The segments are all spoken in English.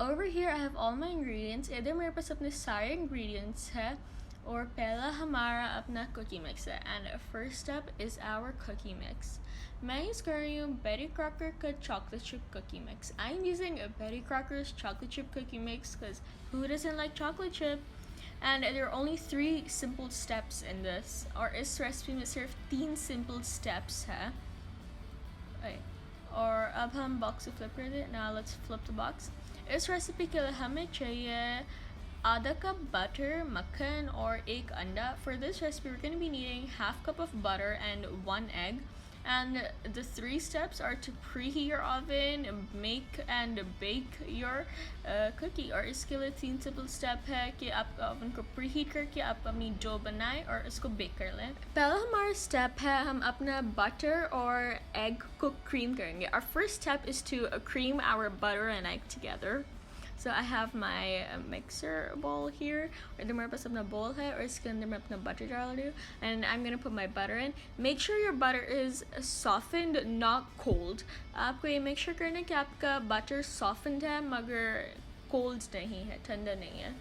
over here I have all my ingredients. इधर मेरे पास अपने सारे ingredients है और पहला हमारा अपना cookie mix है. And first step is our cookie mix. मैं use कर रही हूँ Betty Crocker का chocolate chip cookie mix. I'm using a Betty Crocker's chocolate chip cookie mix because who doesn't like chocolate chip? And there are only 3 simple steps in this. और इस recipe में सिर्फ 3 simple steps है. और अब हम box से flip कर दें. Now let's flip the box. इस रेसिपी के लिए हमें चाहिए आधा कप butter, मक्खन और एक अंडा. For this recipe we're going to be needing half cup of butter and 1 egg. And the 3 steps are to preheat your oven, make and bake your cookie. और इसके लिए 3 simple step है कि आप oven को preheat करके आप अपनी डो बनाएं और इसको bake कर लें. पहला हमारा step है हम अपना butter और egg को cream करेंगे. Our first step is to cream our butter and egg together. So I have my mixer bowl here. इधर मेरे पास अपना bowl है और इसके अंदर मैं अपना butter डाल रही हूँ. And I'm gonna put my butter in. Make sure your butter is softened, not cold. आपको ये make sure करना है कि आपका butter softened है मगर cold नहीं है, ठंडा नहीं है.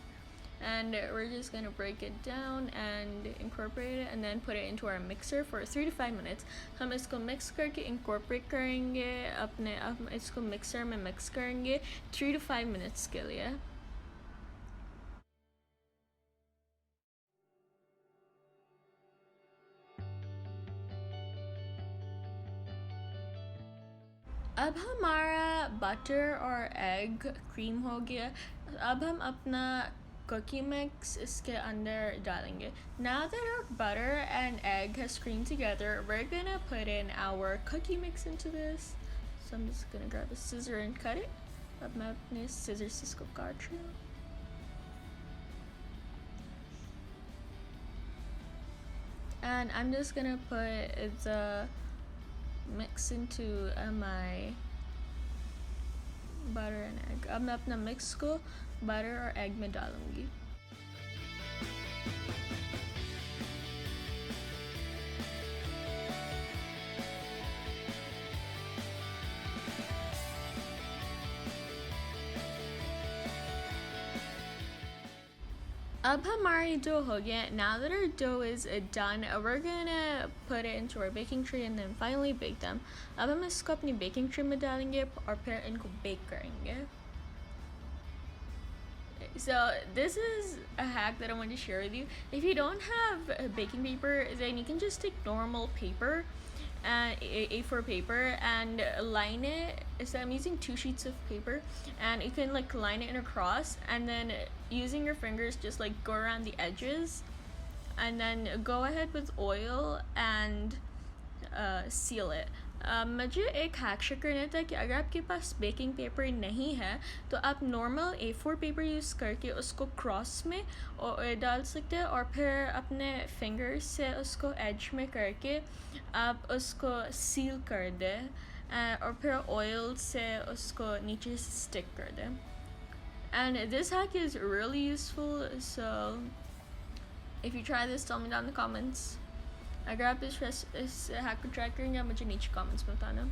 And we're just gonna break it down and incorporate it and then put it into our mixer for 3 to 5 minutes. हम इसको mix करके incorporate करेंगे अपने इसको mixer में mix करेंगे 3 to 5 minutes के लिए. अब हमारा butter और egg cream हो गया. अब हम अपना cookie mix इसके अंदर डालेंगे. Now that our butter and egg has creamed together, we're gonna put in our cookie mix into this. So I'm just gonna grab a scissor and cut it. अब मैं अपने scissors से इसको काट रही हूँ. And I'm just gonna put the mix into my butter and egg. अब मैं अपना mix को butter और egg में डालूंगी. अब हमारी dough हो गया. Now that our dough is done, we're gonna put it into our baking tray and then finally bake them. अब हम इसको अपनी baking tray में डालेंगे और फिर इनको bake करेंगे. So this is a hack that I want to share with you. If you don't have baking paper, then you can just take normal paper and A4 paper and line it. So I'm using 2 sheets of paper and you can like line it in a cross and then using your fingers just like go around the edges and then go ahead with oil and seal it. मुझे एक hack share करना था कि अगर आपके पास baking paper नहीं है तो आप नॉर्मल A4 पेपर यूज़ करके उसको क्रॉस में डाल सकते हैं और फिर अपने फिंगर से उसको एज में करके आप उसको सील कर दें और फिर ऑयल से उसको नीचे से स्टिक कर दें. And this hack is really useful, so if you try this, tell me down in the comments. अगर आप इस हैक को ट्राई करेंगे मुझे नीचे कमेंट्स में बताना.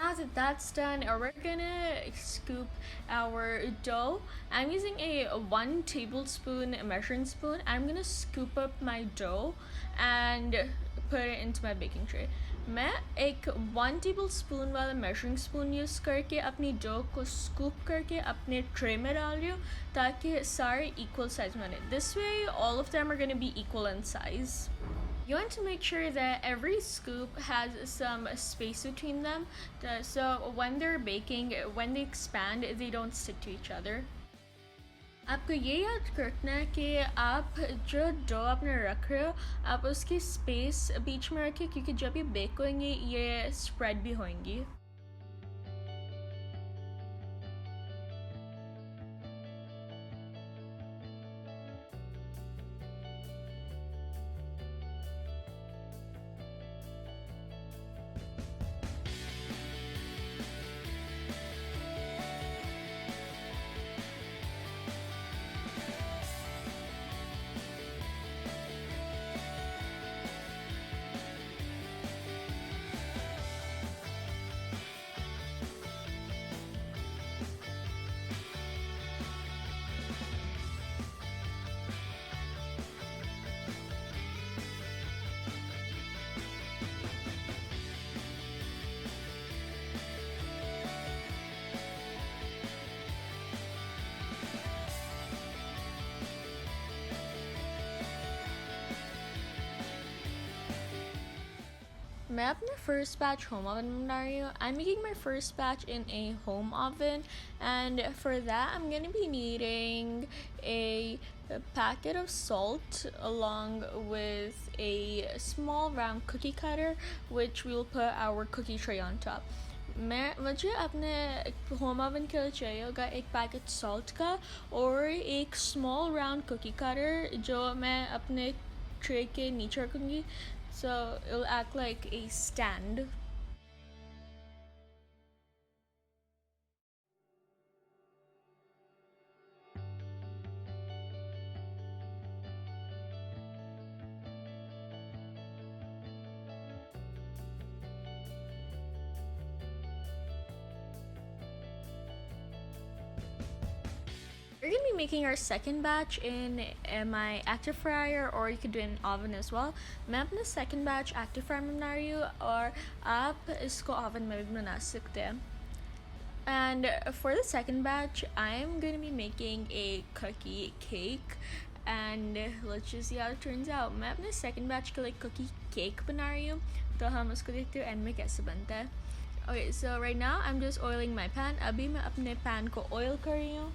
Now that that's done, we're gonna scoop our dough. I'm using a 1 tablespoon measuring spoon. I'm gonna scoop up my dough and put it into my baking tray. मैं एक 1 tablespoon वाला measuring spoon use करके अपनी dough को scoop करके अपने tray में डाल रही हूँ ताकि सारे equal size बने. This way all of them are gonna be equal in size. You want to make sure that every scoop has some space between them, so when they're baking, when they expand, they don't stick to each other. आपको ये याद रखना है कि आप जो dough अपने रख रहे हो आप उसकी स्पेस बीच में रखें क्योंकि जब ये बेक होंगे ये स्प्रेड भी होंगी. मैं अपने first batch home oven में बना रही हूँ. I'm making my first batch in a home oven, and for that I'm gonna be needing a packet of salt along with a small round cookie cutter, which we'll put our cookie tray on top. मुझे अपने home oven के लिए चाहिए होगा एक packet salt का और एक स्मॉल राउंड कुकी कटर जो मैं अपने ट्रे के नीचे रखूँगी, so it'll act like a stand. We're gonna be making our second batch in my active fryer, or you could do it in oven as well. मैं अपना second batch active fryer में बना रही हूँ और आप इसको oven में भी बना सकते हैं. And for the second batch, I'm gonna be making a cookie cake, and let's just see how it turns out. मैं अपने second batch के लिए cookie cake बना रही हूँ, तो हम उसको देखते हैं end में कैसे बनता है. Okay, so right now I'm just oiling my pan. अभी मैं अपने pan को oil कर रही हूँ.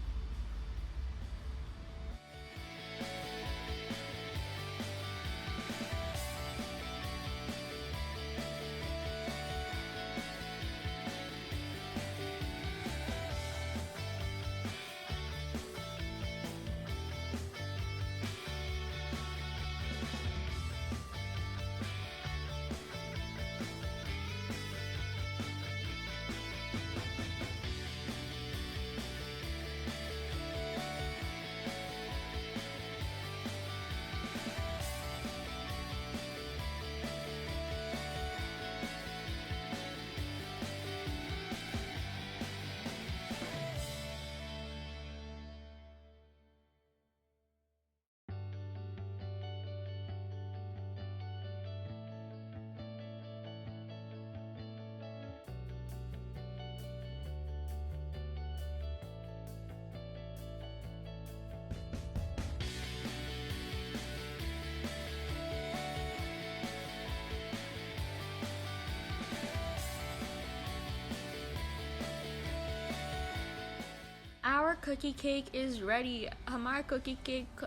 Our cookie cake is ready. हमारा cookie cake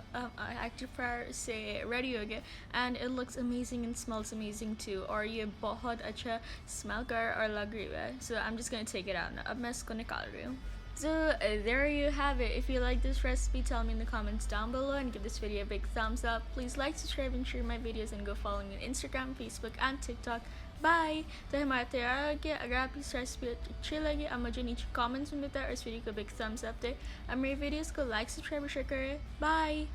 active fryer से ready हो गया, and it looks amazing and smells amazing too. और ये बहुत अच्छा smell कर और लग रही है. So I'm just gonna take it out now. अब मैं इसको निकाल रही हूँ. So there you have it. If you like this recipe, tell me in the comments down below and give this video a big thumbs up. Please like, subscribe, and share my videos, and go follow me on Instagram, Facebook, and TikTok. Bye. तो हमारा तैयार हो गया. अगर आपकी इस recipe अच्छी लगी आप मुझे नीचे कमेंट्स में बताएं और इस वीडियो को बिग थम्स अप दें और मेरे वीडियोस को लाइक सब्सक्राइब और शेयर करें. बाय.